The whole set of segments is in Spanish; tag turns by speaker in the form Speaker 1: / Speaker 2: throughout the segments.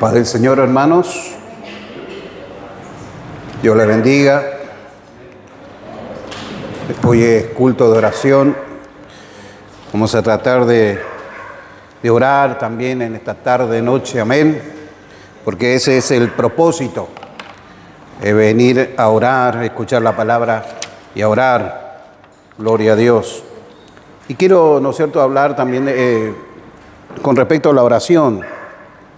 Speaker 1: Paz del Señor, hermanos. Dios les bendiga. Hoy es culto de oración. Vamos a tratar de orar también en esta tarde, noche, amén. Porque ese es el propósito, venir a orar, a escuchar la palabra y a orar. Gloria a Dios. Y quiero, ¿no es cierto?, hablar también con respecto a la oración.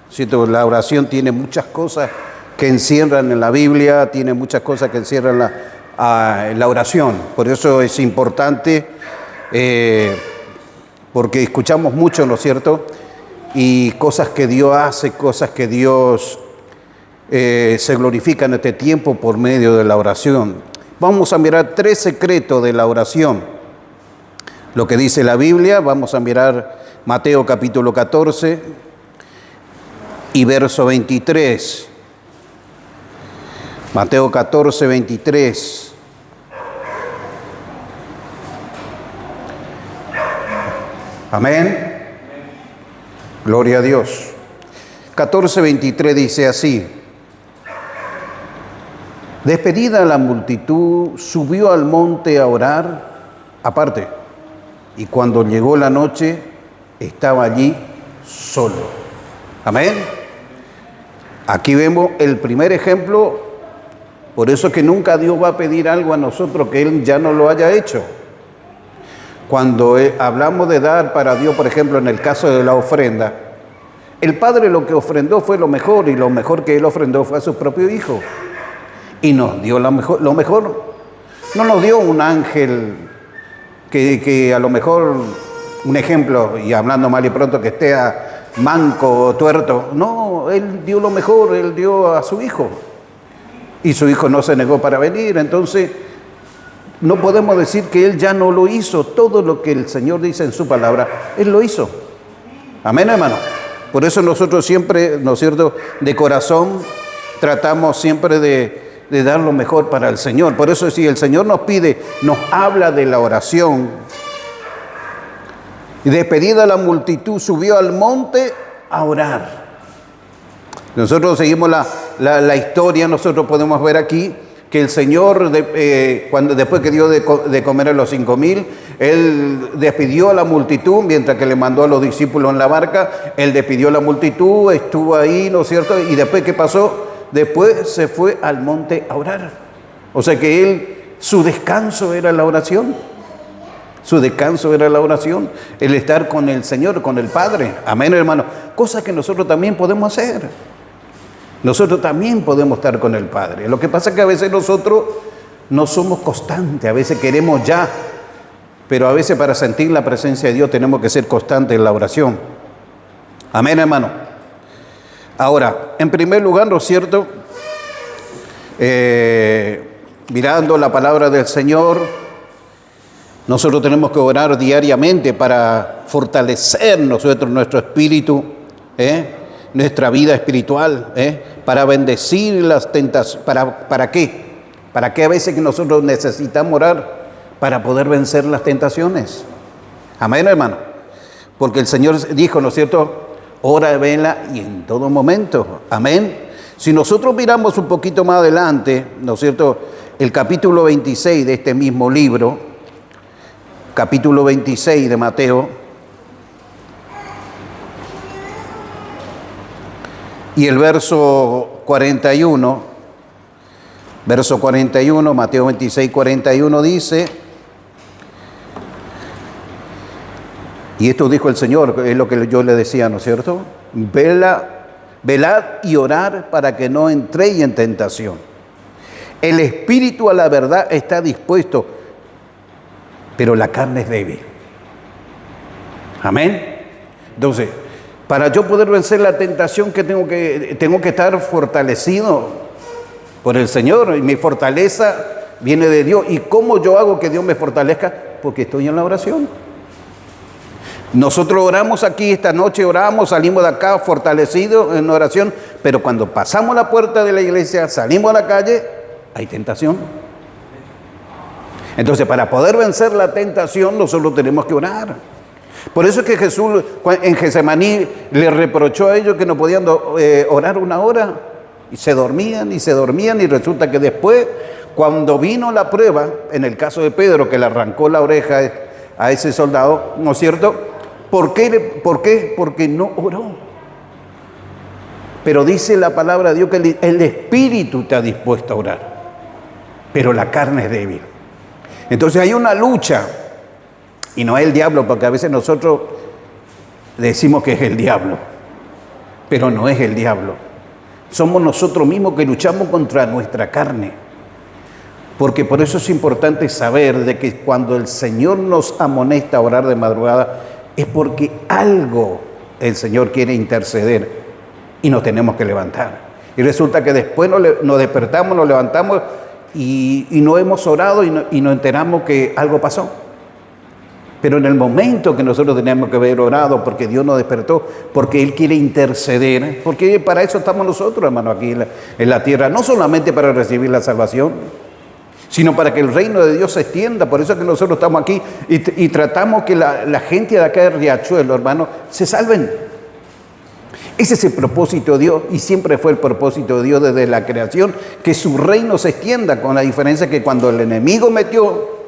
Speaker 1: ¿Cierto? La oración tiene muchas cosas que encierran en la Biblia, tiene muchas cosas que encierran la oración. Por eso es importante, porque escuchamos mucho, ¿no es cierto?, y cosas que Dios hace, cosas que Dios se glorifica en este tiempo por medio de la oración. Vamos a mirar 3 secretos de la oración. Lo que dice la Biblia, vamos a mirar Mateo capítulo 14 y verso 23. Mateo 14, 23. Amén. Gloria a Dios. 14, 23 dice así: despedida la multitud, subió al monte a orar aparte, y cuando llegó la noche, estaba allí solo. Amén. Aquí vemos el primer ejemplo. Por eso es que nunca Dios va a pedir algo a nosotros que Él ya no lo haya hecho. Cuando hablamos de dar para Dios, por ejemplo, en el caso de la ofrenda, el Padre lo que ofrendó fue lo mejor, y lo mejor que Él ofrendó fue a su propio Hijo. Y nos dio lo mejor. No nos dio un ángel que a lo mejor, un ejemplo, y hablando mal y pronto, que esté manco o tuerto. No, Él dio lo mejor, Él dio a su Hijo. Y su Hijo no se negó para venir. Entonces, no podemos decir que Él ya no lo hizo. Todo lo que el Señor dice en su palabra, Él lo hizo. Amén, hermano. Por eso nosotros siempre, ¿no es cierto?, de corazón tratamos siempre de dar lo mejor para el Señor. Por eso, si el Señor nos pide, nos habla de la oración. Y despedida la multitud, subió al monte a orar. Nosotros seguimos la historia. Nosotros podemos ver aquí que el Señor, después que dio de comer a los 5,000, Él despidió a la multitud, mientras que le mandó a los discípulos en la barca. Él despidió a la multitud, estuvo ahí, ¿no es cierto? Y después, ¿qué pasó? Después se fue al monte a orar. O sea que su descanso era la oración. Su descanso era la oración, el estar con el Señor, con el Padre. Amén, hermano. Cosas que nosotros también podemos hacer. Nosotros también podemos estar con el Padre. Lo que pasa es que a veces nosotros no somos constantes, a veces queremos ya, pero a veces para sentir la presencia de Dios tenemos que ser constantes en la oración. Amén, hermano. Ahora, en primer lugar, ¿no es cierto?, mirando la palabra del Señor, nosotros tenemos que orar diariamente para fortalecer nuestro espíritu, nuestra vida espiritual, para bendecir las tentaciones. ¿Para qué? ¿Para qué a veces que nosotros necesitamos orar? Para poder vencer las tentaciones. Amén, hermano. Porque el Señor dijo, ¿no es cierto?, ora, vela y en todo momento. Amén. Si nosotros miramos un poquito más adelante, ¿no es cierto?, el capítulo 26 de este mismo libro, capítulo 26 de Mateo, y el verso 41, Mateo 26, 41 dice, y esto dijo el Señor, es lo que yo le decía, ¿no es cierto? Velad y orad para que no entréis en tentación. El espíritu a la verdad está dispuesto, pero la carne es débil. Amén. Entonces, para yo poder vencer la tentación, que tengo que estar fortalecido por el Señor. Y mi fortaleza viene de Dios. ¿Y cómo yo hago que Dios me fortalezca? Porque estoy en la oración. Nosotros oramos aquí esta noche, oramos, salimos de acá fortalecidos en oración, pero cuando pasamos la puerta de la iglesia, salimos a la calle, hay tentación. Entonces, para poder vencer la tentación, nosotros tenemos que orar. Por eso es que Jesús en Getsemaní le reprochó a ellos que no podían orar una hora, y se dormían y resulta que después, cuando vino la prueba, en el caso de Pedro, que le arrancó la oreja a ese soldado, ¿no es cierto? ¿Por qué? Porque no oró. Pero dice la palabra de Dios que el espíritu te ha dispuesto a orar, pero la carne es débil. Entonces hay una lucha, y no es el diablo, porque a veces nosotros decimos que es el diablo, pero no es el diablo. Somos nosotros mismos que luchamos contra nuestra carne. Porque por eso es importante saber de que cuando el Señor nos amonesta a orar de madrugada, es porque algo el Señor quiere interceder y nos tenemos que levantar. Y resulta que después nos despertamos, nos levantamos y no hemos orado y nos enteramos que algo pasó. Pero en el momento que nosotros teníamos que haber orado, porque Dios nos despertó, porque Él quiere interceder, porque para eso estamos nosotros, hermano, aquí en la tierra, no solamente para recibir la salvación, sino para que el reino de Dios se extienda. Por eso es que nosotros estamos aquí y tratamos que la gente de acá de Riachuelo, hermano, se salven. Ese es el propósito de Dios y siempre fue el propósito de Dios desde la creación, que su reino se extienda, con la diferencia que cuando el enemigo metió,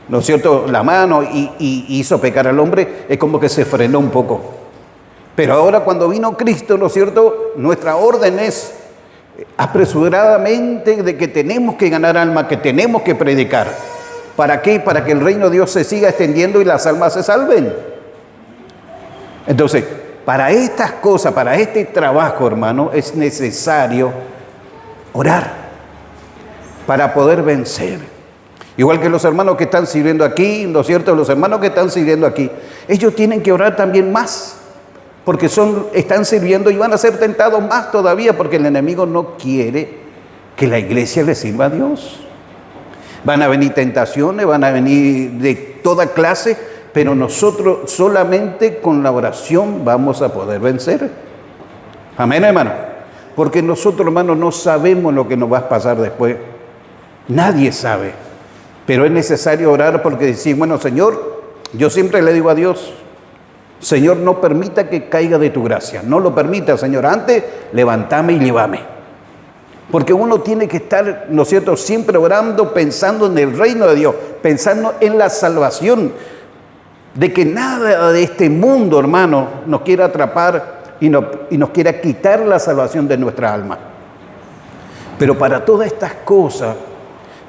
Speaker 1: ¿no es cierto?, la mano y hizo pecar al hombre, es como que se frenó un poco. Pero ahora cuando vino Cristo, ¿no es cierto?, nuestra orden es apresuradamente de que tenemos que ganar alma, que tenemos que predicar. ¿Para qué? Para que el reino de Dios se siga extendiendo y las almas se salven. Entonces, para estas cosas, para este trabajo, hermano, es necesario orar para poder vencer. Igual que los hermanos que están sirviendo aquí, ¿no es cierto? Los hermanos que están sirviendo aquí, ellos tienen que orar también más, porque están sirviendo y van a ser tentados más todavía, porque el enemigo no quiere que la iglesia le sirva a Dios. Van a venir tentaciones, van a venir de toda clase, pero nosotros solamente con la oración vamos a poder vencer. Amén, hermano. Porque nosotros, hermanos, no sabemos lo que nos va a pasar después. Nadie sabe. Pero es necesario orar porque decir, bueno, Señor, yo siempre le digo a Dios, Señor, no permita que caiga de tu gracia. No lo permita, Señor. Antes, levántame y llévame. Porque uno tiene que estar, ¿no es cierto?, siempre orando, pensando en el reino de Dios, pensando en la salvación, de que nada de este mundo, hermano, nos quiera atrapar y nos quiera quitar la salvación de nuestra alma. Pero para todas estas cosas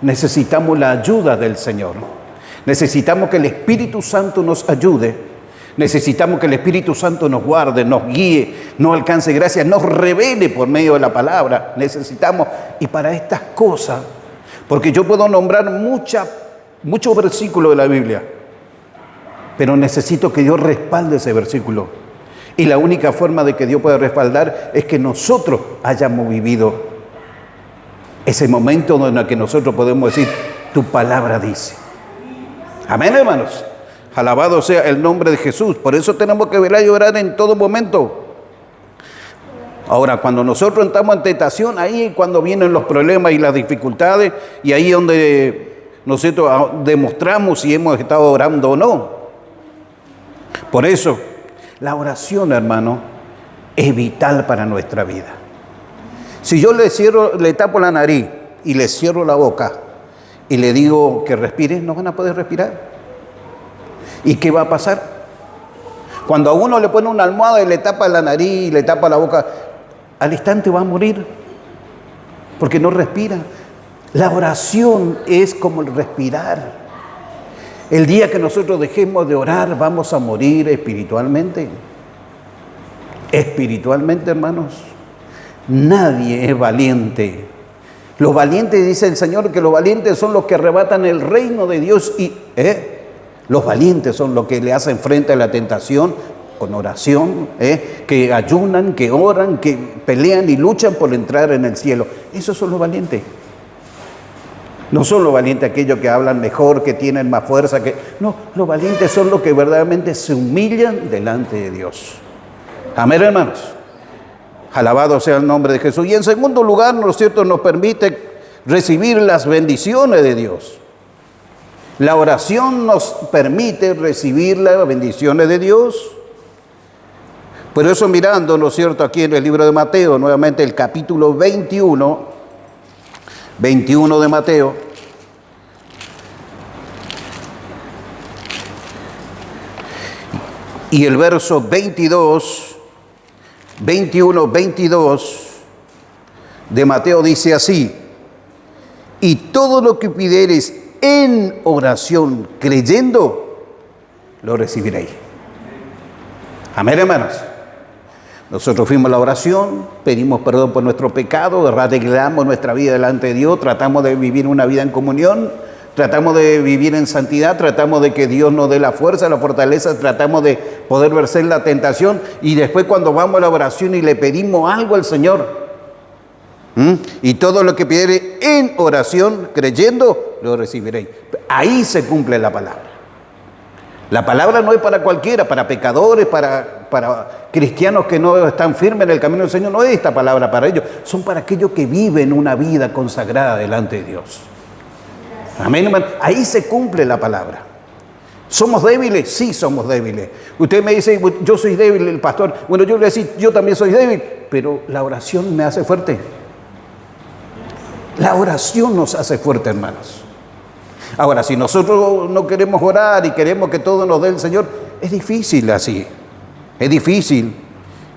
Speaker 1: necesitamos la ayuda del Señor. Necesitamos que el Espíritu Santo nos ayude. Necesitamos que el Espíritu Santo nos guarde, nos guíe, nos alcance gracia, nos revele por medio de la palabra. Necesitamos, y para estas cosas, porque yo puedo nombrar muchos versículos de la Biblia, pero necesito que Dios respalde ese versículo. Y la única forma de que Dios pueda respaldar es que nosotros hayamos vivido ese momento en el que nosotros podemos decir, tu palabra dice. Amén, hermanos. Alabado sea el nombre de Jesús. Por eso tenemos que velar y orar en todo momento. Ahora, cuando nosotros entramos en tentación, ahí es cuando vienen los problemas y las dificultades, y ahí es donde nosotros demostramos si hemos estado orando o no. Por eso, la oración, hermano, es vital para nuestra vida. Si yo le tapo la nariz y le cierro la boca y le digo que respire, no van a poder respirar. ¿Y qué va a pasar? Cuando a uno le pone una almohada y le tapa la nariz y le tapa la boca, al instante va a morir porque no respira. La oración es como el respirar. El día que nosotros dejemos de orar, vamos a morir espiritualmente. Espiritualmente, hermanos. Nadie es valiente. Los valientes, dice el Señor, que los valientes son los que arrebatan el reino de Dios. Y los valientes son los que le hacen frente a la tentación con oración, que ayunan, que oran, que pelean y luchan por entrar en el cielo. Esos son los valientes. No son los valientes aquellos que hablan mejor, que tienen más fuerza. No, los valientes son los que verdaderamente se humillan delante de Dios. Amén, hermanos. Alabado sea el nombre de Jesús. Y en segundo lugar, ¿no es cierto?, nos permite recibir las bendiciones de Dios. La oración nos permite recibir las bendiciones de Dios. Por eso mirando, ¿no es cierto?, aquí en el libro de Mateo, nuevamente el capítulo 21 de Mateo, y el verso 22 de Mateo dice así: y todo lo que pidiereis en oración creyendo, lo recibiréis. Amén, hermanos. Nosotros fuimos a la oración, pedimos perdón por nuestro pecado, arreglamos nuestra vida delante de Dios, tratamos de vivir una vida en comunión, tratamos de vivir en santidad, tratamos de que Dios nos dé la fuerza, la fortaleza, tratamos de poder vencer la tentación, y después cuando vamos a la oración y le pedimos algo al Señor, y todo lo que pidiere en oración creyendo, lo recibiréis. Ahí se cumple la palabra. La palabra no es para cualquiera, para pecadores, para cristianos que no están firmes en el camino del Señor. No es esta palabra para ellos, son para aquellos que viven una vida consagrada delante de Dios. Amén, hermano. Ahí se cumple la palabra. ¿Somos débiles? Sí, somos débiles. Usted me dice, yo soy débil, el pastor. Bueno, yo le voy a decir, yo también soy débil, pero la oración me hace fuerte. La oración nos hace fuerte, hermanos. Ahora, si nosotros no queremos orar y queremos que todo nos dé el Señor, es difícil así. Es difícil.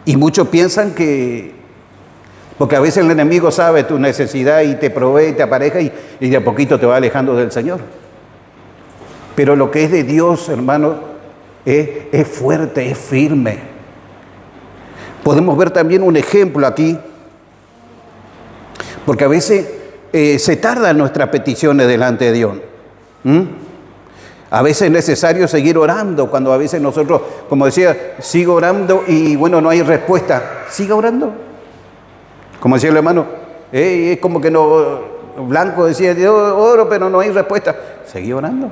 Speaker 1: Y muchos piensan que, porque a veces el enemigo sabe tu necesidad y te provee, te apareja y de a poquito te va alejando del Señor. Pero lo que es de Dios, hermano, es fuerte, es firme. Podemos ver también un ejemplo aquí, porque a veces se tardan nuestras peticiones delante de Dios. A veces es necesario seguir orando, cuando a veces nosotros, como decía, sigo orando y bueno, no hay respuesta. Siga orando. Como decía el hermano, es como que no, Blanco decía, yo oro pero no hay respuesta. Seguí orando.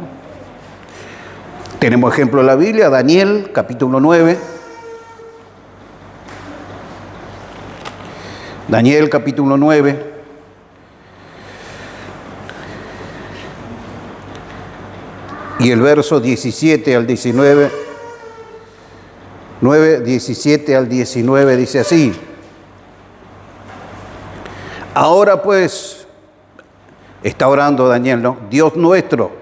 Speaker 1: Tenemos ejemplo en la Biblia, Daniel, capítulo 9. Daniel, capítulo 9. Y el verso 17 al 19, 9, 17 al 19 dice así: ahora pues, está orando Daniel, ¿no? Dios nuestro,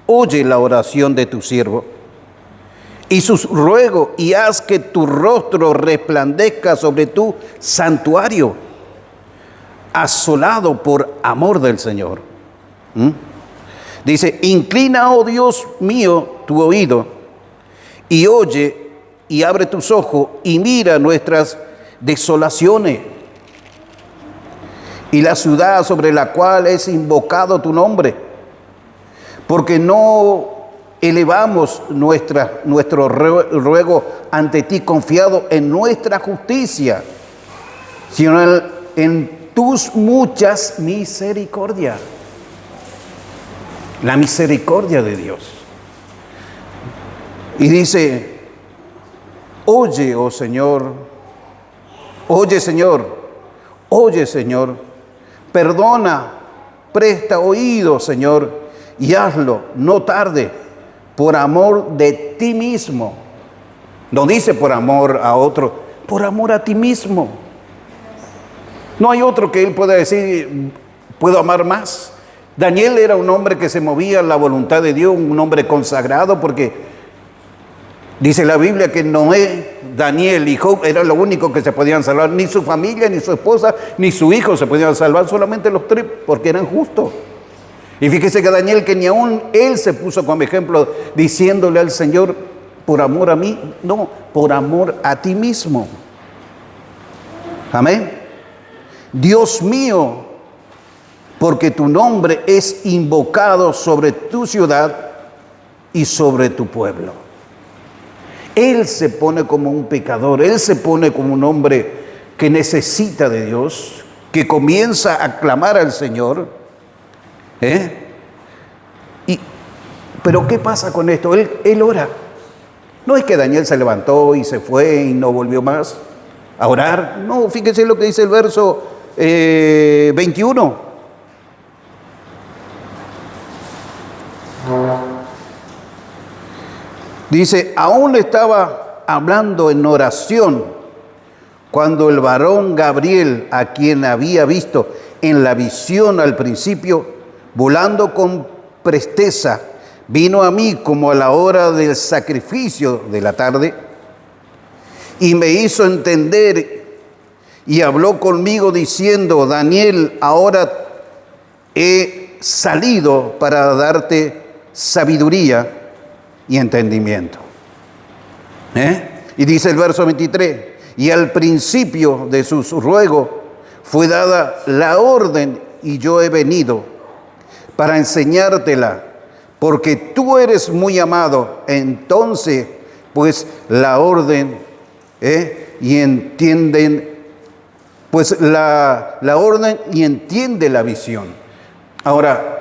Speaker 1: oye la oración de tu siervo y sus ruegos, y haz que tu rostro resplandezca sobre tu santuario, asolado por amor del Señor. Dice, inclina, oh Dios mío, tu oído, y oye, y abre tus ojos, y mira nuestras desolaciones, y la ciudad sobre la cual es invocado tu nombre, porque no elevamos nuestro ruego ante ti confiado en nuestra justicia, sino en tus muchas misericordias. La misericordia de Dios. Y dice, oye, oh Señor, oye Señor, oye Señor, perdona, presta oído Señor, y hazlo, no tarde, por amor de ti mismo. No dice por amor a otro, por amor a ti mismo. No hay otro que él pueda decir, puedo amar más. Daniel era un hombre que se movía en la voluntad de Dios, un hombre consagrado, porque dice la Biblia que Noé, Daniel y Job eran los únicos que se podían salvar. Ni su familia, ni su esposa, ni su hijo se podían salvar, solamente los tres, porque eran justos. Y fíjese que Daniel, que ni aún él se puso como ejemplo, diciéndole al Señor, por amor a mí, no, por amor a ti mismo. Amén. Dios mío, porque tu nombre es invocado sobre tu ciudad y sobre tu pueblo. Él se pone como un pecador, él se pone como un hombre que necesita de Dios, que comienza a clamar al Señor. Pero ¿qué pasa con esto? Él ora. No es que Daniel se levantó y se fue y no volvió más a orar. No, fíjense lo que dice el verso 21. Dice, aún estaba hablando en oración cuando el varón Gabriel, a quien había visto en la visión al principio, volando con presteza, vino a mí como a la hora del sacrificio de la tarde y me hizo entender y habló conmigo diciendo, Daniel, ahora he salido para darte sabiduría y entendimiento. Y dice el verso 23, y al principio de sus ruegos fue dada la orden y yo he venido para enseñártela, porque tú eres muy amado. Entonces, pues la orden y entienden, pues la orden y entiende la visión. Ahora,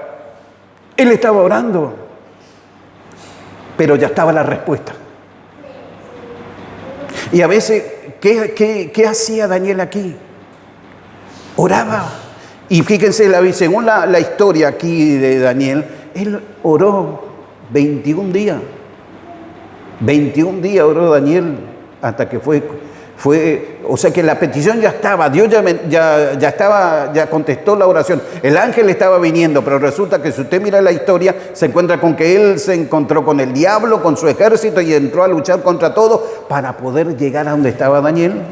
Speaker 1: él estaba orando, pero ya estaba la respuesta. Y a veces, ¿qué hacía Daniel aquí? Oraba. Y fíjense, según la historia aquí de Daniel, él oró 21 días. 21 días oró Daniel hasta que fue, o sea que la petición ya estaba, Dios ya contestó la oración. El ángel estaba viniendo, pero resulta que si usted mira la historia, se encuentra con que él se encontró con el diablo, con su ejército y entró a luchar contra todo para poder llegar a donde estaba Daniel.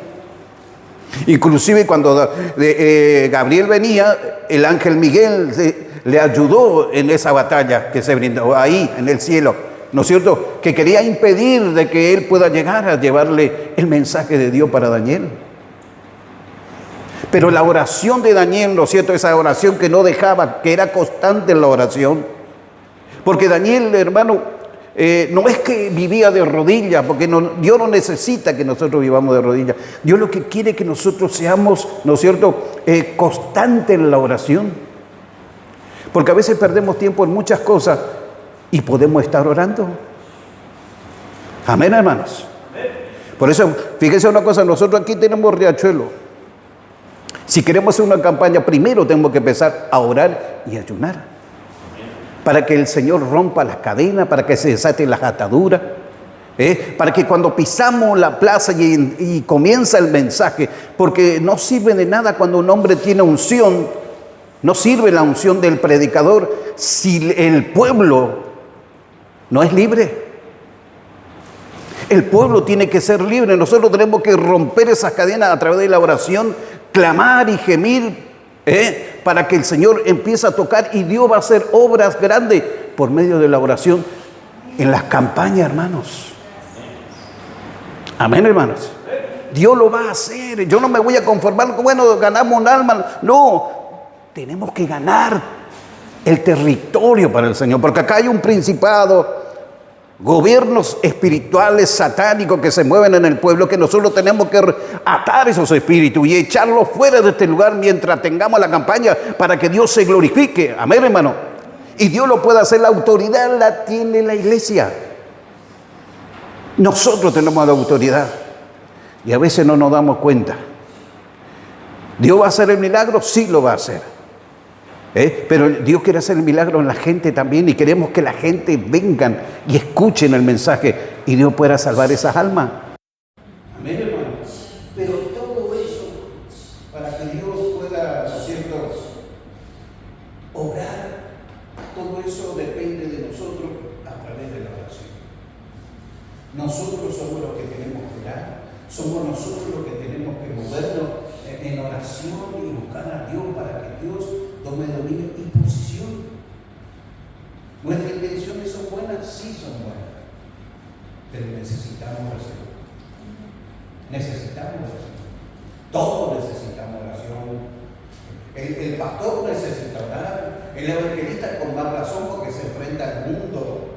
Speaker 1: Inclusive cuando Gabriel venía, el ángel Miguel le ayudó en esa batalla que se brindó ahí en el cielo, ¿no es cierto? Que quería impedir de que él pueda llegar a llevarle el mensaje de Dios para Daniel. Pero la oración de Daniel, ¿no es cierto? Esa oración que no dejaba, que era constante en la oración. Porque Daniel, hermano, no es que vivía de rodillas, porque Dios no necesita que nosotros vivamos de rodillas. Dios lo que quiere es que nosotros seamos, ¿no es cierto?, constantes en la oración. Porque a veces perdemos tiempo en muchas cosas y podemos estar orando. Amén, hermanos. Por eso, fíjense una cosa, nosotros aquí tenemos Riachuelo. Si queremos hacer una campaña, primero tenemos que empezar a orar y ayunar. Para que el Señor rompa las cadenas, para que se desaten las ataduras, para que cuando pisamos la plaza y comienza el mensaje, porque no sirve de nada cuando un hombre tiene unción, no sirve la unción del predicador si el pueblo no es libre. El pueblo tiene que ser libre. Nosotros tenemos que romper esas cadenas a través de la oración, clamar y gemir, para que el Señor empiece a tocar y Dios va a hacer obras grandes por medio de la oración en las campañas, hermanos. Amén, hermanos. Dios lo va a hacer. Yo no me voy a conformar con, bueno, ganamos un alma. No, tenemos que ganar el territorio para el Señor, porque acá hay un principado, gobiernos espirituales satánicos que se mueven en el pueblo, que nosotros tenemos que atar esos espíritus y echarlos fuera de este lugar mientras tengamos la campaña para que Dios se glorifique. Amén, hermano. Y Dios lo puede hacer. La autoridad la tiene la iglesia. Nosotros tenemos la autoridad y a veces no nos damos cuenta. ¿Dios va a hacer el milagro? Sí lo va a hacer. Pero Dios quiere hacer el milagro en la gente también y queremos que la gente vengan y escuchen el mensaje y Dios pueda salvar esas almas. Amén, hermanos. Pero todo eso para que Dios pueda, ¿no es cierto?, obrar, todo eso depende de nosotros a través de la oración. Nosotros somos los que tenemos que orar, somos nosotros los que tenemos que movernos en oración y buscar a Dios para que Dios tome dominio y posición. Nuestras intenciones son buenas, sí son buenas, pero necesitamos oración. Necesitamos oración. Todos necesitamos oración. El pastor necesita orar, el evangelista con más razón porque se enfrenta al mundo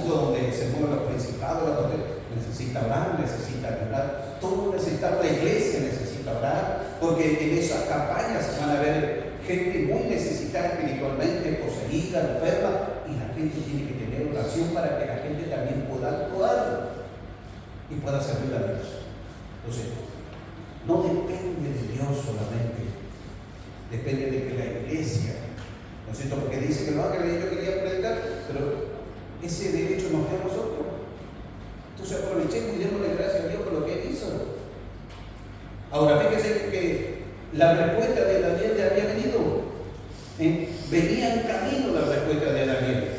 Speaker 1: donde se mueven los principados, donde necesita orar, necesita ayudar. Todos necesitamos, la iglesia necesita orar, porque en esas campañas van a ver gente muy necesitada espiritualmente, poseída, enferma, y la gente tiene que tener oración para que la gente también pueda actuar y pueda servir a Dios. Entonces, no depende de Dios solamente, depende de que la iglesia, ¿no es cierto? Porque dice que los ángeles, yo quería predicar, pero ese derecho nos da a nosotros. Entonces aprovechemos y démosle gracias a Dios por lo que Él hizo. Ahora fíjese que la respuesta de Daniel ya había venido. Venía en camino la respuesta de Daniel.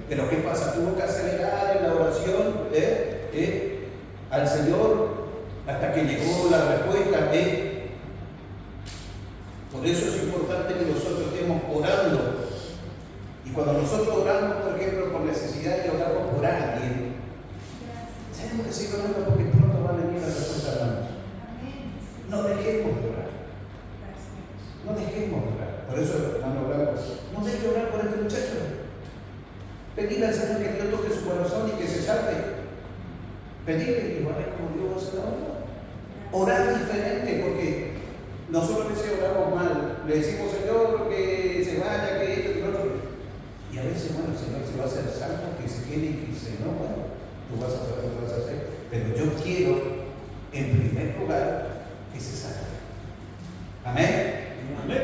Speaker 1: Pero ¿qué pasa? Tuvo que acelerar en la oración al Señor hasta que llegó la respuesta. Por eso es importante que nosotros estemos orando. Y cuando nosotros oramos, por ejemplo, por necesidad y oramos por alguien, tenemos que seguir orando porque pronto va a venir la respuesta, hermanos. No dejemos de orar. No dejemos de orar. Por eso, hermano Blanco, no deje de orar por este muchacho. Pedirle al Señor que Dios toque su corazón y que se salve. Pedirle y va a ver cómo Dios va a hacer la obra. Orar diferente, porque nosotros a veces oramos mal. Le decimos, Señor, que se vaya, que esto, que lo otro. Y a veces, bueno, el Señor se va a hacer salvo, que se quede y que dice, no, bueno, tú vas a saber lo que vas a hacer. Pero yo quiero, en primer lugar, que se salve. Amén. Amén.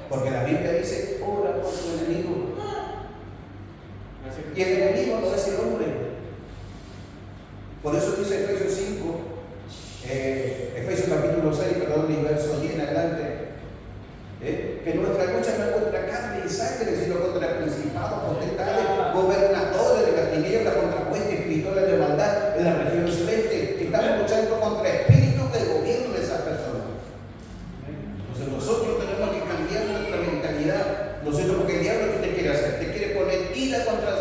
Speaker 1: Porque la Biblia dice, ora por tu enemigo. Y el enemigo no es el hombre. Por eso dice Efesios 5, Efesios capítulo 6, perdón, y verso 10 en adelante, que nuestra lucha no es contra carne y sangre, sino contra principados, potestades, gobernadores de las tinieblas, contra huestes espirituales de maldad en la región celeste. Estamos luchando contra espíritus que gobiernan esas personas. Entonces nosotros tenemos que cambiar nuestra mentalidad. Nosotros, porque el diablo, ¿qué te quiere hacer? Te quiere poner ira contra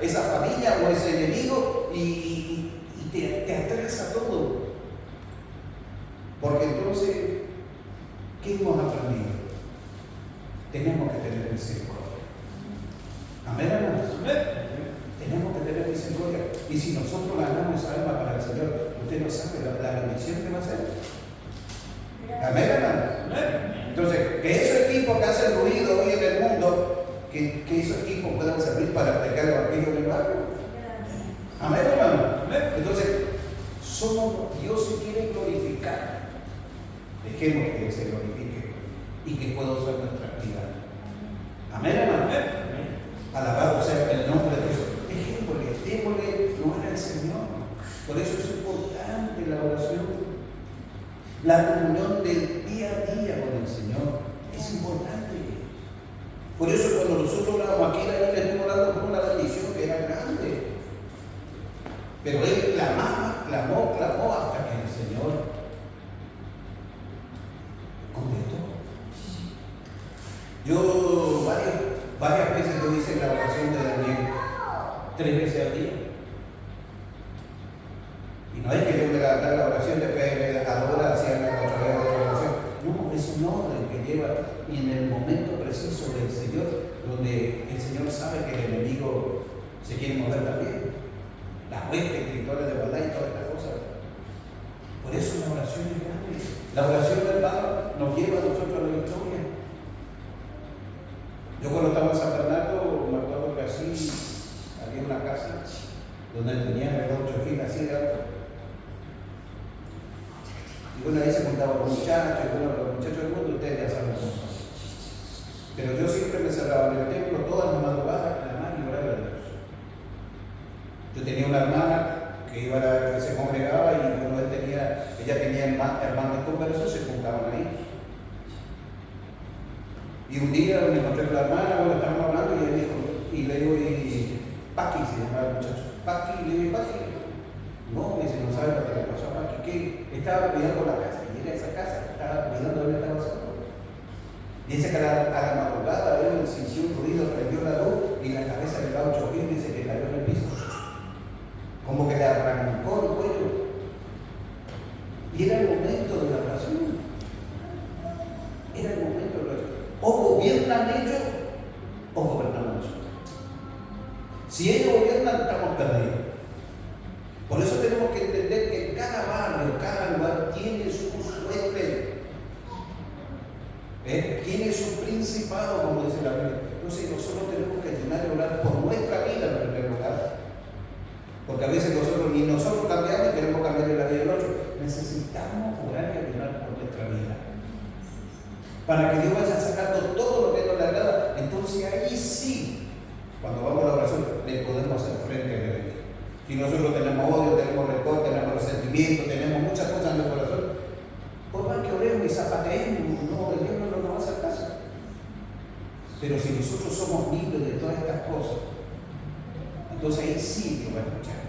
Speaker 1: esa familia o ese enemigo y te atrasa todo. Porque entonces, ¿qué hemos aprendido? Tenemos que tener misericordia. Amén, hermanos. Tenemos que tener misericordia. Y si nosotros ganamos esa alma para el Señor, usted no sabe la bendición que va a ser. Amén, hermanos. Entonces, que esos equipos que hacen ruido hoy en el mundo, que esos equipos puedan servir para predicar el evangelio en el barrio. Amén, hermano. Entonces, Dios se quiere glorificar. Dejemos que Él se glorifique y que pueda usar nuestra vida. Amén, hermano. Alabado sea el nombre de Dios. Démosle lugar al Señor. Por eso es importante la oración. La comunión del día a día con el Señor es importante. Por eso cuando nosotros oramos aquí, Daniel le estuvo orando por una bendición que era grande. Pero él clamó hasta que el Señor contestó. Yo varias veces yo hice la oración de Daniel, 3 veces al día. Y no es que yo me haga la oración de fe, ahora hacía la otra oración. No, es un orden que lleva y en el momento preciso del Señor, donde el Señor sabe que el enemigo se quiere mover también. Las huestes espirituales de maldad y todas estas cosas. Por eso la oración es grande. La oración, hermano, nos lleva a nosotros a la victoria. Yo cuando estaba en San Bernardo, me acuerdo que así había una casa donde tenía 8 filas así de alto. Y bueno, ahí se juntaban los muchachos, y bueno, los muchachos del mundo, ustedes ya saben cómo son. Pero yo siempre me cerraba en el templo todas las madrugadas, clamar y orar a Dios. Yo tenía una hermana que se congregaba y bueno, ella tenía hermanos conversos, se juntaban ahí. Y un día me encontré con la hermana, bueno, estábamos hablando y él dijo, y le digo, Paqui se llamaba el muchacho, Paqui, le digo, Paqui. No, me dice, no sabe lo que le pasó a Paqui, que estaba cuidando la casa, y era esa casa, estaba cuidando donde estaba solo. Dice que a la madrugada él sintió un ruido, prendió la luz y la cabeza le da 8 y dice que cayó en el piso. Como que le arrancó el cuello. Y era el momento de la oración. Era el momento de la oración. O gobiernan ellos o gobernamos nosotros. Si ellos gobiernan, estamos perdidos. Por eso tenemos que entender que cada barrio, cada lugar tiene su suerte. Tiene su principado, como dice la Biblia. Entonces nosotros tenemos que ayunar y orar por nuestra vida en primer lugar. Porque a veces ni nosotros cambiamos y queremos cambiar la vida del otro. Necesitamos orar y ayunar por nuestra vida. Para que Dios vaya sacando todo lo que nos le agrada. Entonces ahí sí, cuando vamos a la oración, le podemos hacer frente al enemigo. Si nosotros tenemos odio, tenemos rencor, tenemos resentimiento, tenemos muchas cosas en el corazón, por más que oremos y zapateemos, no, el Dios no nos va a hacer caso. Pero si nosotros somos libres de todas estas cosas, entonces ahí sí Dios va a escuchar.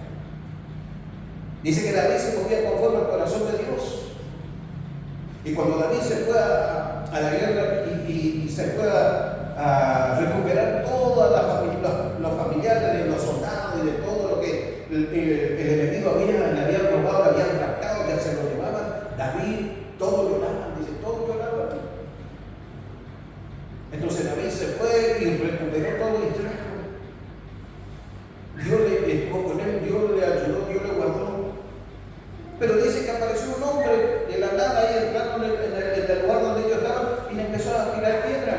Speaker 1: Dice que David se movía conforme al corazón de Dios. Y cuando David se fue a la guerra y se fue a recuperar todos los familiares de los soldados y de todo lo que el enemigo le había robado, le habían raptado, ya se lo llevaban, David, todos lloraban, dice, todos lloraban. Entonces David se fue y recuperó todo y trajo. Dios le estuvo con él, Dios le ayudó, Dios le guardó. Pero dice que apareció un hombre de la nada ahí entrando en el lugar donde ellos estaban y le empezó a tirar piedra.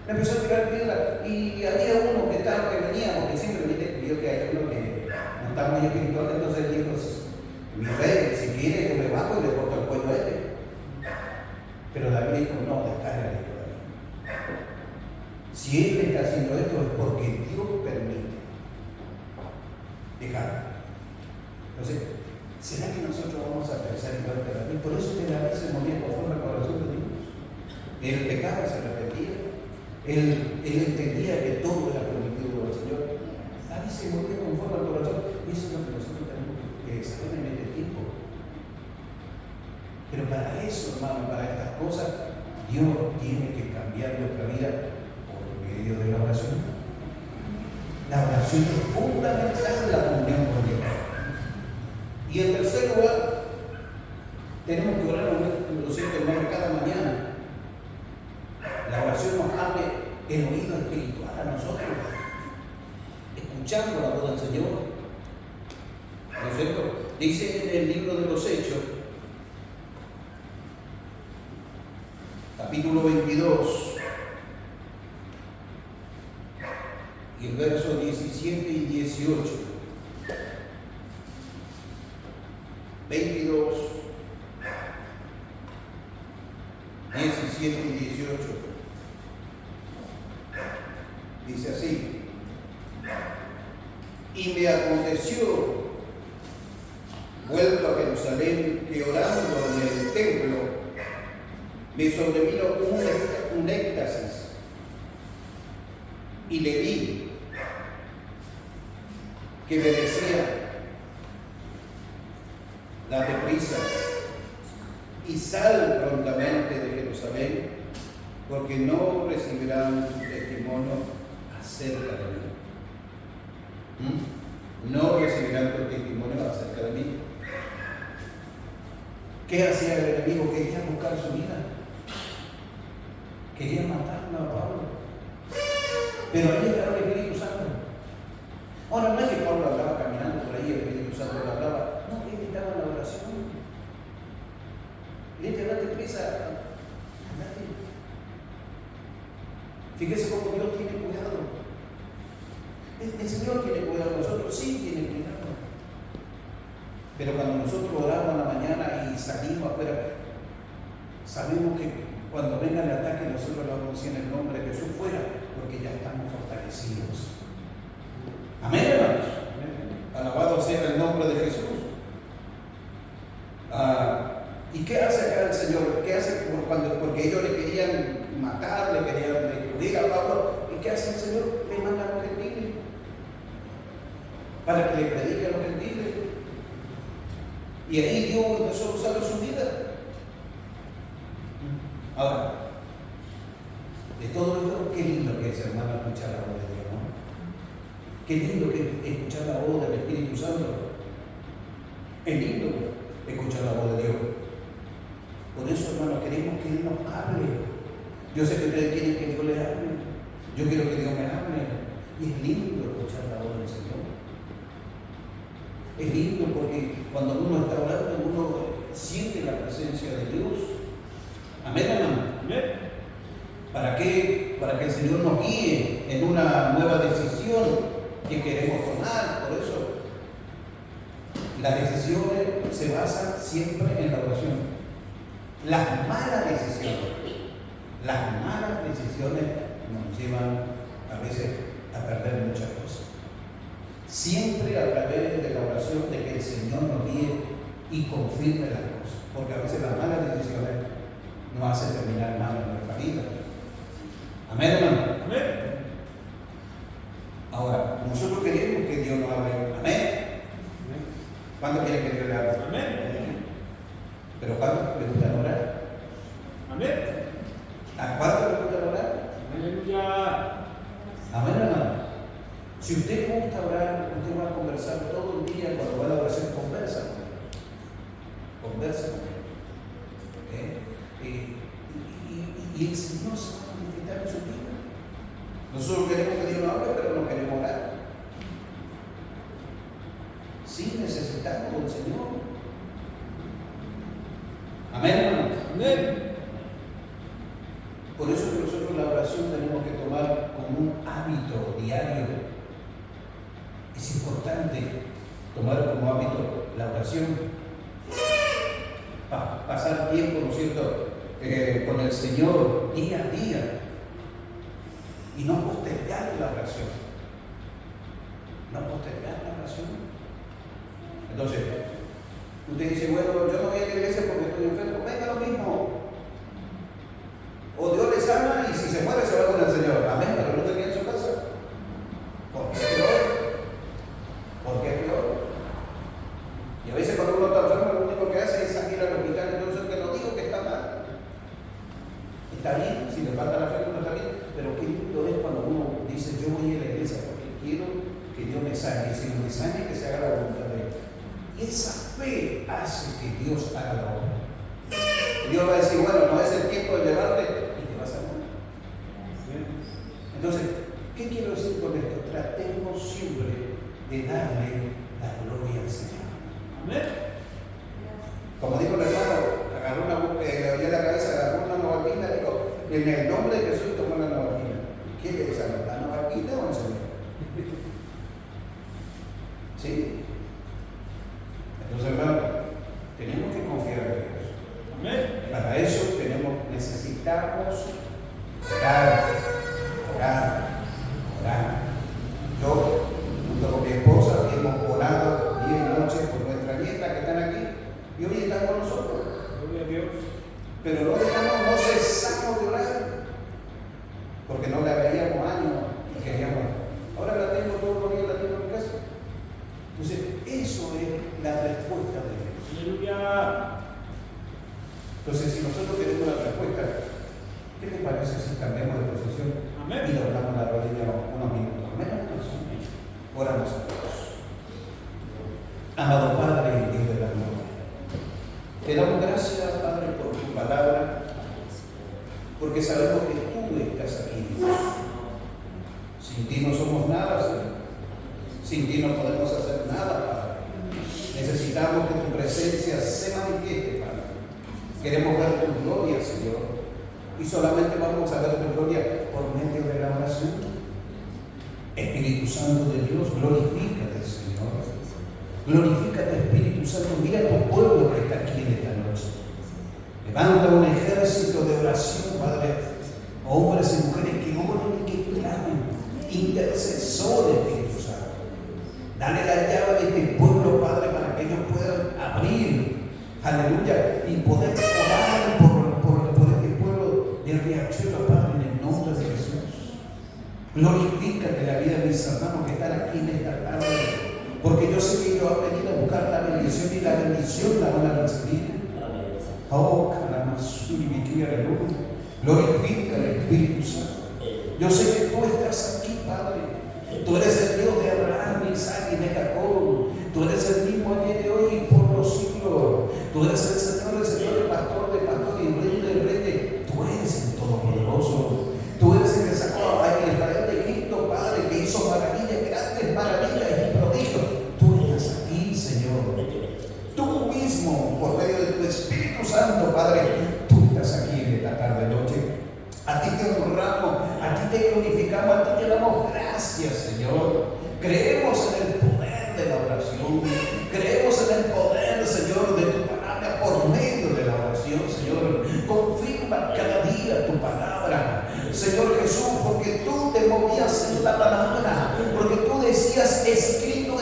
Speaker 1: Le empezó a tirar piedra. Y había uno que venía, porque siempre vio que hay uno que no está muy espiritual, entonces él dijo, mi rey, si quiere yo me bajo y le corto el cuello a él. Pero David dijo, no, descárgale todavía. Si él está haciendo esto es porque Dios permite. Dejarlo. Entonces, ¿será que nosotros vamos a pensar igual que David? Por eso que David se movía conforme al corazón de Dios. Él pecaba, se arrepentía. Él entendía que todo era permitido por el Señor. David se movía conforme al corazón. Y eso es lo que nosotros tenemos que saber en este tiempo. Pero para eso, hermano, para estas cosas, Dios tiene que cambiar nuestra vida por medio de la oración. La oración es fundamental en la comunión con Dios. Y en tercer lugar, tenemos que orar los 7 hermanos cada mañana. La oración nos abre el oído espiritual a nosotros, escuchando la voz del Señor. ¿No es cierto? Dice en el libro de los Hechos, capítulo 22, y el verso 17 y 18. 22, 17 y 18. Dice así: y me aconteció, vuelto a Jerusalén, que orando en el templo, me sobrevino un éxtasis, y le vi que me decía: date prisa y sal prontamente de Jerusalén, porque no recibirán tu testimonio acerca de mí. No recibirán tu testimonio acerca de mí. ¿Qué hacía el enemigo? Quería buscar su vida. Quería matarlo a Pablo. Pero ahí estaba el Espíritu Santo. Ahora, no es que Pablo andaba caminando por ahí, el Espíritu Santo le hablaba. No, él estaba en la oración. Le dice, date prisa, andate. Fíjese cómo Dios tiene cuidado. El Señor tiene cuidado de nosotros, sí tiene cuidado. Pero cuando nosotros oramos en la mañana y salimos afuera, sabemos que cuando venga el ataque nosotros lo vamos a decir en el nombre de Jesús fuera, porque ya estamos fortalecidos. Amén, hermanos. Alabado sea el nombre de Jesús. ¿Y qué hace acá el Señor? ¿Qué hace porque ellos le querían matar, le querían destruir a Pablo? ¿Y qué hace el Señor? Le manda a los gentiles para que le predique a los gentiles. Y ahí Dios empezó a usar su vida. Ahora, de todo esto, qué lindo que es, hermano, escuchar la voz de Dios, ¿no? Qué lindo que es escuchar la voz del Espíritu Santo. Es lindo escuchar la voz de Dios. Por eso, hermano, queremos que Él nos hable. Yo sé que ustedes quieren que Dios les hable. Yo quiero que Dios me hable. Y es lindo escuchar la voz del Señor. Es lindo porque cuando uno está orando, uno siente la presencia de Dios. Amén, hermano. Amén. ¿Para qué? Para que el Señor nos guíe en una nueva decisión que queremos tomar. Por eso, las decisiones se basan siempre en la oración. Las malas decisiones nos llevan a veces a perder muchas cosas. siempre a través de la oración de que el Señor nos guíe y confirme las cosas, porque a veces las malas decisiones nos hacen terminar mal en nuestra vida. Amén, hermano. Amén. Ahora, nosotros queremos que Dios nos hable. Amén. ¿Cuánto quiere que Dios le hable? Amén. ¿Pero cuánto le gusta orar? Amén. ¿A cuánto le gusta orar? Aleluya. Amén, hermano. Si usted le gusta orar, usted va a conversar todo el día. Cuando va a la oración, conversa con Dios. Conversa con Dios. Y el Señor se va a manifestar en su vida. Nosotros queremos que Dios nos hable, pero no queremos orar. Sí necesitamos del Señor. Amén, hermano. Amén. Por eso que nosotros la oración tenemos que tomar como un hábito diario. Es importante tomar como hábito la oración. Pasar tiempo, ¿no es cierto?, con el Señor día a día. Y no postergar la oración. No postergar la oración. Entonces, usted dice, bueno, yo no voy a la iglesia porque estoy enfermo. Venga lo mismo. O Dios le sana y si se muere se va con el Señor. Amén, pero no se quede en su casa. ¿Por qué es peor? ¿Por qué es peor? Y a veces cuando uno está enfermo lo único que hace es salir al hospital. Entonces que no digo que está mal. Está bien, si le falta la fe no está bien. Pero qué lindo es cuando uno dice yo voy a la iglesia porque quiero que Dios me sane. Y si no me sane, que se haga la voluntad de Dios. Y esa fe hace que Dios haga la obra. Dios va a decir, bueno, no es el tiempo de llevarte y te vas a morir. Entonces, ¿qué quiero decir con esto? Tratemos siempre de darle la gloria al Señor. Amén. Como dijo el hermano, agarró le dio la cabeza, agarró una novaquina y dijo, en el nombre de Jesús tomó la novaquina. ¿Qué le dice? ¿La novaquina o el Señor? ¿Sí? Entonces, hermano, tenemos que confiar en Dios. Amén. Para eso necesitamos orar. Yo, junto con mi esposa, hemos orado día y noche por nuestra nieta que están aquí y hoy están con nosotros. Gloria a Dios. Pero no cesamos de orar porque no la veíamos años y queríamos. Ahora la tengo todos los días, la tengo en mi casa. Entonces, eso es la respuesta de Dios. Aleluya. Entonces, si nosotros queremos la respuesta, ¿qué le parece si cambiamos de posición? Amén. Y doblamos la rodilla unos minutos? Amén. Oramos a Dios. Amado Padre y Dios de la gloria, te damos gracias, Padre, por tu palabra, porque sabemos que tú estás aquí, Dios. Sin ti no somos nada, Señor. Sin ti no podemos hacer nada, Padre. Necesitamos que tu presencia se manifieste, Padre. Queremos ver tu gloria, Señor. Y solamente vamos a ver tu gloria por medio de la oración. Espíritu Santo de Dios, glorifícate, Señor. Glorifícate, Espíritu Santo. Mira tu pueblo que está aquí en esta noche. Levanta un ejército de oración, Padre. Hombres y mujeres que oren y que clamen. Intercesores, Espíritu Santo. Dale la llave de este pueblo, Padre, para que ellos puedan abrir, aleluya, y poder orar por este pueblo de reacción, Padre, en el nombre de Jesús. Glorifícate la vida de mis hermanos que están aquí en esta tarde, porque yo sé que ellos han venido a buscar la bendición y la bendición la van a recibir. Oh, Calamasuri, mi querida aleluya. Glorifica al Espíritu Santo. Yo sé que tú estás aquí, Padre. Tú eres el Dios de Abraham, Isaac y de Jacob. Tú eres el mismo ayer, de hoy y por los siglos. Tú eres el Señor, el pastor de pastores y rey de reyes. Tú eres el Todopoderoso. Tú eres el que sacó a Israel de Egipto, Padre, que hizo maravillas, grandes maravillas y prodigios. Tú estás aquí, Señor. Tú mismo, por medio de tu Espíritu Santo, Padre, tú estás aquí en esta tarde noche. A ti te honramos, a ti te glorificamos, a ti te damos gracias, Señor. Creemos en el poder de la oración. Creemos en el poder, Señor, de tu palabra por medio de la oración, Señor. Confirma cada día tu palabra, Señor Jesús, porque tú te movías en la palabra, porque tú decías, escrito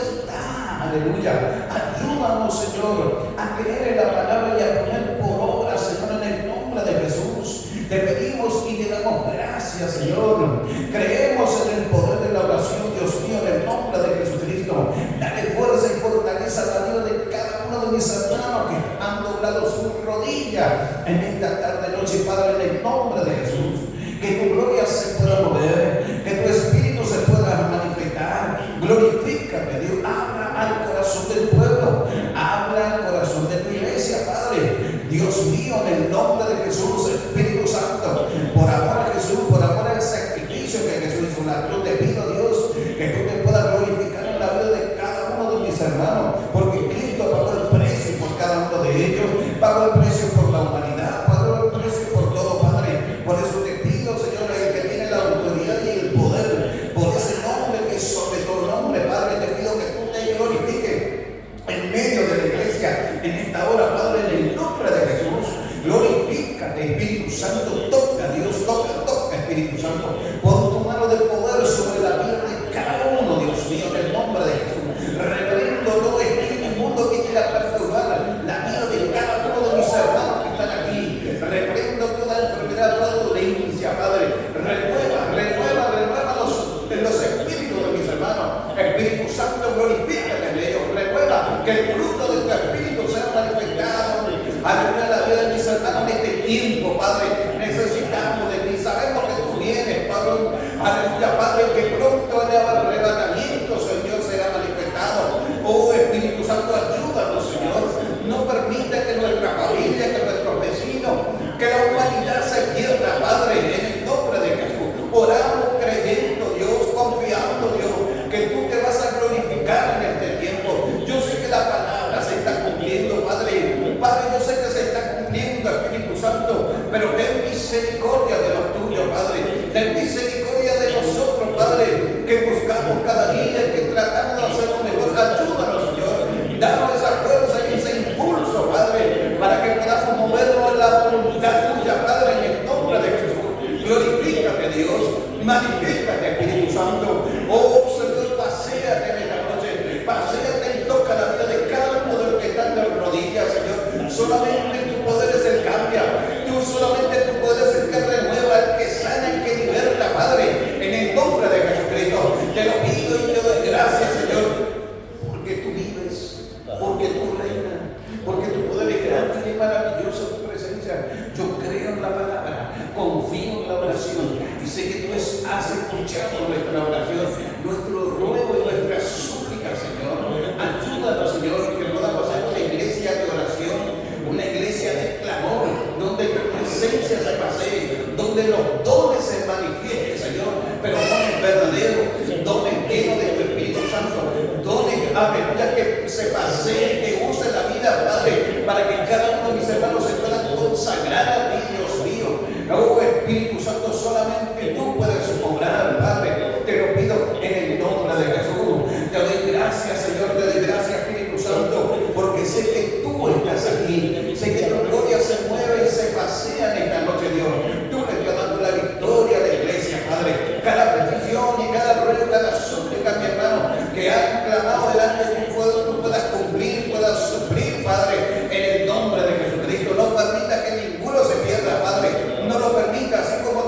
Speaker 1: Ayúdanos, Señor, a creer en la palabra y a poner por obra, Señor, en el nombre de Jesús. Te pedimos y te damos gracias, Señor. Creemos en el poder de la oración, Dios mío, en el nombre de Jesucristo. Dale fuerza y fortaleza a la vida de cada uno de mis hermanos que han doblado sus rodillas en esta tarde, noche, Padre, en el nombre de Jesús. Que tu gloria se pueda mover, que tu espíritu se pueda manifestar. Glorifícate, Dios. Habla al corazón del pueblo, habla al corazón de tu iglesia, Padre. Dios mío, en el nombre de Jesús, Espíritu Santo, por amor a Jesús, por amor al sacrificio que Jesús hizo, yo te pido, Dios, que tú te puedas glorificar en la vida de cada uno de mis hermanos, porque Cristo pagó el precio por cada uno de ellos, pagó el precio por la humanidad, pagó el precio por todo, Padre. Por eso te pido, Señor, el que tiene la autoridad y el poder, por ese nombre que es sobre todo nombre, Padre, te pido que tú te glorifiques en medio de la iglesia en esta hora, Padre, en el nombre de Jesús. Glorifícate, Espíritu Santo. Toca, Dios, toca, Espíritu Santo. Pon tu mano de poder sobre la vida de cada uno, Dios mío, en el nombre de Jesús. Reprendo todo espíritu inmundo que quiera perturbar la vida de cada uno de mis hermanos que están aquí. Reprendo toda enfermedad, toda dolencia, Padre. Renueva los espíritus de mis hermanos. Espíritu Santo, glorifícate en ellos. Renueva que el fruto de tu espíritu sea manifestado. Aleluya, la vida de mis hermanos en este tiempo, Padre. Necesitamos de ti. Sabemos que tú vienes, Padre. Aleluya, Padre, que pronto el arrebatamiento, Señor, será manifestado. Oh, Espíritu Santo, ayúdanos, Señor. No permita que nuestra familia, que nuestros vecinos, que la humanidad se pierda, Padre, en el nombre de Jesús. Oramos creyendo, Dios, confiando, Dios, que tú te vas a glorificar en este tiempo. Yo sé que la palabra se está cumpliendo, Padre. Padre, yo sé que se está cumpliendo, Espíritu Santo, pero ten misericordia de los tuyos, Padre. Ten misericordia de nosotros, Padre, que buscamos cada día, que tratamos de hacer lo mejor. Ayúdanos, Señor. Danos esa fuerza y ese impulso, Padre, para que podamos movernos en la voluntad tuya, Padre, en el nombre de Jesús. Glorifícate, Dios. Manifiéstate, Espíritu Santo. Oh, Señor, paséate en esta noche. Paséate y toca la vida de cada uno de los que están de rodillas, Señor. Solamente tu poder es el cambia. Solamente tu poder es el que renueva, el que sana, el que liberta, Padre. En el nombre de Jesucristo. Te lo pido y te doy gracias, Señor. Porque tú vives, porque tú reinas, porque tu poder es grande y maravilloso tu presencia. Yo creo en la palabra, confío en la oración y sé que tú has escuchado nuestra oración, nuestro ruego y nuestra súplica, Señor. Ayúdanos, Señor, que podamos ser una iglesia de oración, una iglesia de clamor, donde tu presencia se pasee, donde los dones se manifiesten, Señor, pero dones verdaderos, dones llenos de tu Espíritu Santo, dones, aleluya, que se pasee, que use la vida, Padre, para que cada uno de mis hermanos se puedan consagrar a ti, Dios mío. Oh, Espíritu Santo, solamente tú puedes obrar, Padre. Te lo pido en el nombre de Jesús. Te doy gracias, Señor, te doy gracias, Espíritu Santo, porque sé que tú estás aquí. Sé que tu gloria se mueve y se pasea en esta noche, Dios. Tú le estás dando la victoria a la iglesia, Padre. Cada petición y cada ruego, cada súplica, mi hermano, que han clamado delante de ti, tú puedas cumplir, puedas suplir, Padre, en el nombre de Jesucristo. No permita que ninguno se pierda, Padre. No lo permita, así como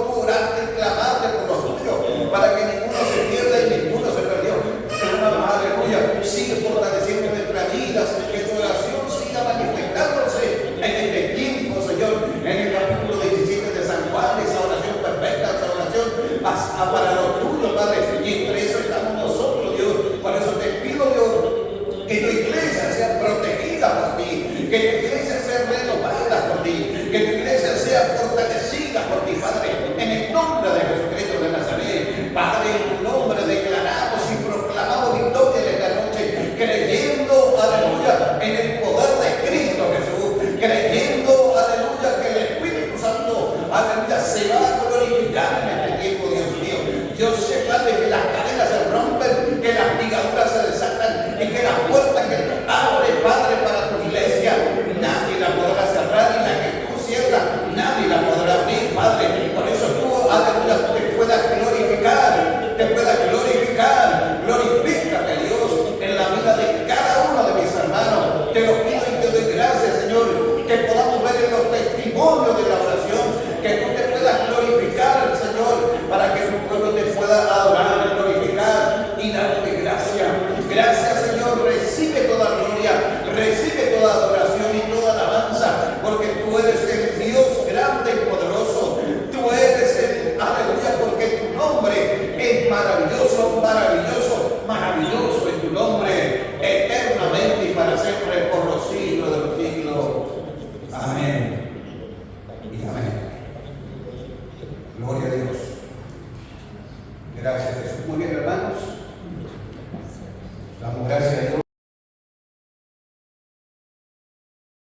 Speaker 1: es maravilloso